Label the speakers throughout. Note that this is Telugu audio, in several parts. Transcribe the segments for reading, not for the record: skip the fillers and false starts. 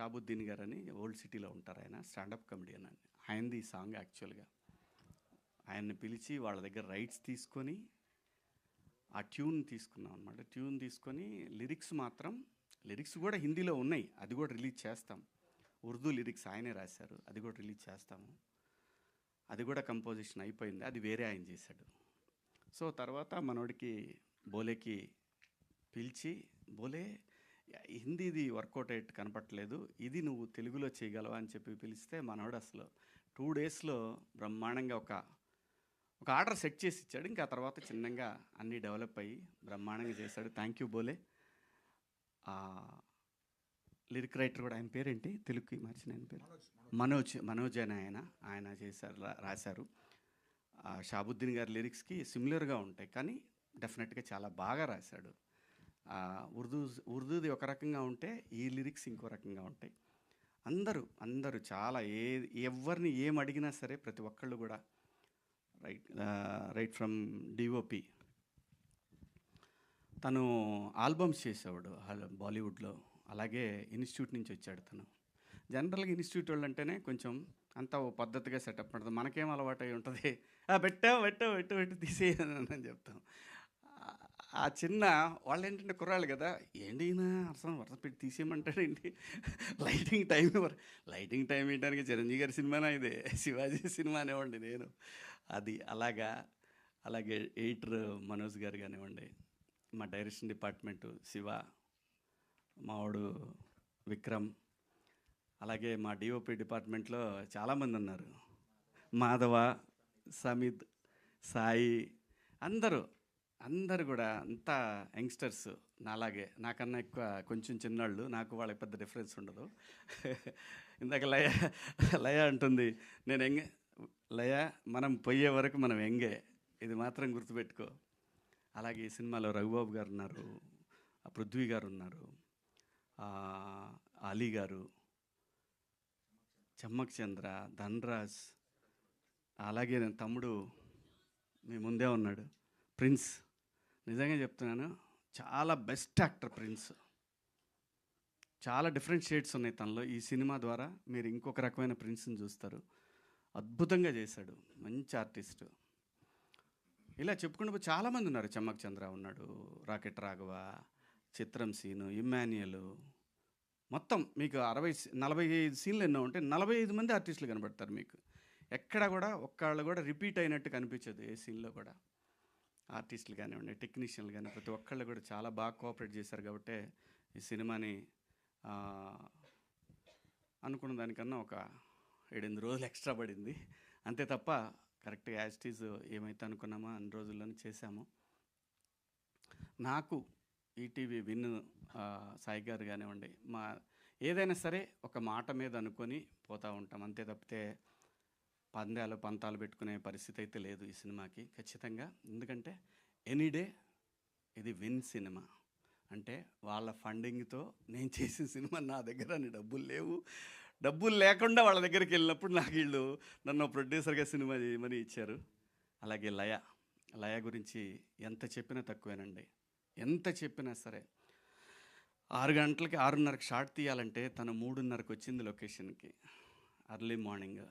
Speaker 1: షాబుద్దీన్ గారని ఓల్డ్ సిటీలో ఉంటారు, ఆయన స్టాండప్ కమెడియన్ అని. ఆయనది ఈ సాంగ్ యాక్చువల్గా. ఆయన్ని పిలిచి వాళ్ళ దగ్గర రైట్స్ తీసుకొని ఆ ట్యూన్ తీసుకున్నాం అనమాట. ట్యూన్ తీసుకొని లిరిక్స్ కూడా హిందీలో ఉన్నాయి, అది కూడా రిలీజ్ చేస్తాం. ఉర్దూ లిరిక్స్ ఆయనే రాశారు, అది కూడా రిలీజ్ చేస్తాము. అది కూడా కంపోజిషన్ అయిపోయింది, అది వేరే ఆయన చేశాడు. సో తర్వాత మనోడికి బోలేకి పిలిచి, బోలే హిందీది వర్కౌట్ అయ్యేట్టు కనపట్లేదు, ఇది నువ్వు తెలుగులో చేయగలవా అని చెప్పి పిలిస్తే మనోడు అసలు 2 డేస్లో బ్రహ్మాండంగా ఒక ఆర్డర్ సెట్ చేసి ఇచ్చాడు. ఇంకా ఆ తర్వాత చిన్నగా అన్నీ డెవలప్ అయ్యి బ్రహ్మాండంగా చేశాడు. థ్యాంక్ యూ బోలే. లిరిక్ రైటర్ కూడా, ఆయన పేరేంటి తెలుగుకి మార్చిన ఆయన పేరు? మనోజ్ అని ఆయన చేశారు, రాశారు. షాబుద్దీన్ గారి లిరిక్స్కి సిమిలర్గా ఉంటాయి, కానీ డెఫినెట్గా చాలా బాగా రాశాడు. ఉర్దూది ఒక రకంగా ఉంటే ఈ లిరిక్స్ ఇంకో రకంగా ఉంటాయి. అందరూ చాలా ఎవరిని ఏం అడిగినా సరే ప్రతి ఒక్కళ్ళు కూడా రైట్ ఫ్రమ్ డిఓపి, తను ఆల్బమ్స్ చేసేవాడు బాలీవుడ్లో. అలాగే ఇన్స్టిట్యూట్ నుంచి వచ్చాడు తను. జనరల్గా ఇన్స్టిట్యూట్ వాళ్ళు అంటేనే కొంచెం అంతా ఓ పద్ధతిగా సెటప్ ఉంటుంది. మనకేం అలవాటు అయి ఉంటుంది, పెట్టు తీసేయని చెప్తాం. ఆ చిన్న వాళ్ళు ఏంటంటే కుర్రాళ్ళు కదా, ఏంటి అర్థం పెట్టి తీసేయమంటాడు ఏంటి, లైటింగ్ టైం ఇవ్వడానికి చిరంజీవి గారి సినిమానే ఇదే, శివాజీ సినిమా అనేవ్వండి నేను. అది అలాగే ఎడిటర్ మనోజ్ గారు కానివ్వండి, మా డైరెక్షన్ డిపార్ట్మెంటు శివ, మావాడు విక్రమ్, అలాగే మా డిఓపి డిపార్ట్మెంట్లో చాలామంది ఉన్నారు, మాధవ, సమిత్, సాయి, అందరూ కూడా అంతా యంగ్స్టర్స్ నాలాగే, నాకన్నా ఎక్కువ కొంచెం చిన్నాళ్ళు, నాకు వాళ్ళకి పెద్ద డిఫరెన్స్ ఉండదు. ఇందాక లయ అంటుంది, నేను లయ మనం పోయే వరకు మనం ఎంగే, ఇది మాత్రం గుర్తుపెట్టుకో. అలాగే ఈ సినిమాలో రఘుబాబు గారు ఉన్నారు, పృథ్వీ గారు ఉన్నారు, అలీ గారు, చమ్మక్ చంద్ర, ధన్రాజ్, అలాగే నేను తమ్ముడు మీ ముందే ఉన్నాడు ప్రిన్స్. నిజంగా చెప్తున్నాను, చాలా బెస్ట్ యాక్టర్ ప్రిన్స్. చాలా డిఫరెంట్ షేడ్స్ ఉన్నాయి తనలో. ఈ సినిమా ద్వారా మీరు ఇంకొక రకమైన ప్రిన్స్ని చూస్తారు. అద్భుతంగా చేశాడు, మంచి ఆర్టిస్టు. ఇలా చెప్పుకుంటూ చాలామంది ఉన్నారు. చమ్మక్ చంద్ర ఉన్నాడు, రాకెట్ రాఘవ, చిత్రం సీను, ఇమ్మాన్యుయల్, మొత్తం మీకు 45 సీన్లు ఎన్నో ఉంటే 45 మంది ఆర్టిస్టులు కనబడతారు మీకు. ఎక్కడ కూడా ఒక్కళ్ళు కూడా రిపీట్ అయినట్టు కనిపించదు ఏ సీన్లో కూడా. ఆర్టిస్టులు కానివ్వండి, టెక్నీషియన్లు కానీ ప్రతి ఒక్కళ్ళు కూడా చాలా బాగా కోఆపరేట్ చేశారు. కాబట్టి ఈ సినిమాని అనుకున్న దానికన్నా ఒక 7-8 రోజులు ఎక్స్ట్రా పడింది అంతే తప్ప, కరెక్ట్గా యాజ్ ఇట్ ఈజ్ ఏమైతే అనుకున్నామో అన్ని రోజుల్లోనే చేశాము. నాకు ఈటీవీ విన్ సాయి గారు కానివ్వండి, ఏదైనా సరే ఒక మాట మీద అనుకొని పోతూ ఉంటాం అంతే తప్పితే పంతాలు పెట్టుకునే పరిస్థితి అయితే లేదు ఈ సినిమాకి ఖచ్చితంగా. ఎందుకంటే ఎనీడే ఇది విన్ సినిమా అంటే వాళ్ళ ఫండింగ్తో నేను చేసిన సినిమా. నా దగ్గర డబ్బులు లేకుండా వాళ్ళ దగ్గరికి వెళ్ళినప్పుడు నాకు వీళ్ళు నన్ను ప్రొడ్యూసర్గా సినిమా చేయమని ఇచ్చారు. అలాగే లయ గురించి ఎంత చెప్పినా తక్కువేనండి. ఎంత చెప్పినా సరే 6 గంటలకి 6:30కి షాట్ తీయాలంటే తను 3:30కి వచ్చింది లొకేషన్కి, ఎర్లీ మార్నింగ్.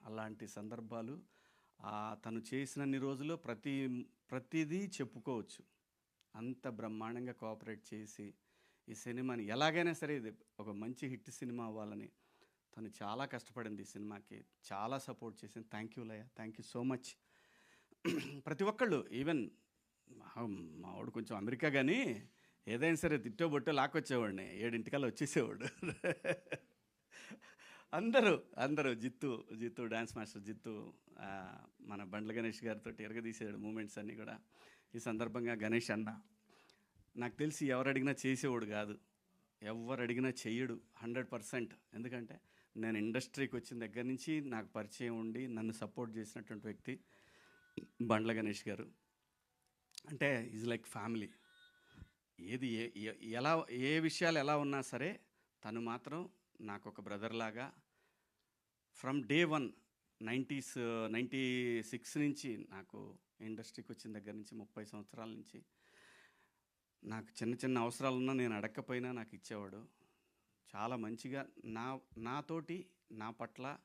Speaker 1: అలాంటి సందర్భాలు తను చేసినన్ని రోజులు ప్రతిదీ చెప్పుకోవచ్చు. అంత బ్రహ్మాండంగా కోఆపరేట్ చేసి ఈ సినిమాని ఎలాగైనా సరే ఇది ఒక మంచి హిట్ సినిమా అవ్వాలని తను చాలా కష్టపడింది. ఈ సినిమాకి చాలా సపోర్ట్ చేసింది. Thank you Laya, thank you so much. ప్రతి ఒక్కళ్ళు, ఈవెన్ మావాడు కొంచెం అమెరికా కానీ ఏదైనా సరే తిట్టో లాక్కొచ్చేవాడిని, 7 వచ్చేసేవాడు. అందరూ జిత్తు డ్యాన్స్ మాస్టర్ జిత్తు, మన బండ్ల గణేష్ గారితో ఎరగదీసాడు మూమెంట్స్ అన్నీ కూడా. ఈ సందర్భంగా గణేష్ అన్న నాకు తెలిసి ఎవరు అడిగినా చేసేవాడు కాదు, ఎవరు అడిగినా చెయ్యడు 100%. ఎందుకంటే నేను ఇండస్ట్రీకి వచ్చిన దగ్గర నుంచి నాకు పరిచయం ఉండి నన్ను సపోర్ట్ చేసినటువంటి వ్యక్తి బండ్ల గణేష్ గారు. అంటే ఈజ్ లైక్ ఫ్యామిలీ. ఏది ఏ విషయాలు ఎలా ఉన్నా సరే తను మాత్రం నాకు ఒక బ్రదర్ లాగా ఫ్రమ్ డే 1 96 నుంచి నాకు ఇండస్ట్రీకి వచ్చిన దగ్గర నుంచి 30 సంవత్సరాల నుంచి నాకు చిన్న అవసరాలున్నా నేను అడగకపోయినా నాకు ఇచ్చేవాడు. చాలా మంచిగా నా నాతోటి నా పట్ల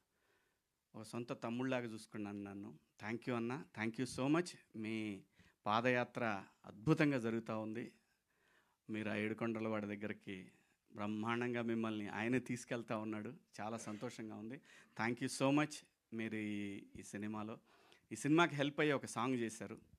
Speaker 1: ఒక సొంత తమ్ముళ్ళలాగా చూసుకున్నాను నన్ను. థ్యాంక్ యూ అన్న. Thank you so much. మీ పాదయాత్ర అద్భుతంగా జరుగుతూ ఉంది. మీరు ఆ ఏడుకొండల వాడి దగ్గరికి బ్రహ్మాండంగా మిమ్మల్ని ఆయనే తీసుకెళ్తా ఉన్నాడు. చాలా సంతోషంగా ఉంది. Thank you so much. మీరు ఈ సినిమాకి హెల్ప్ అయ్యే ఒక సాంగ్ చేశారు.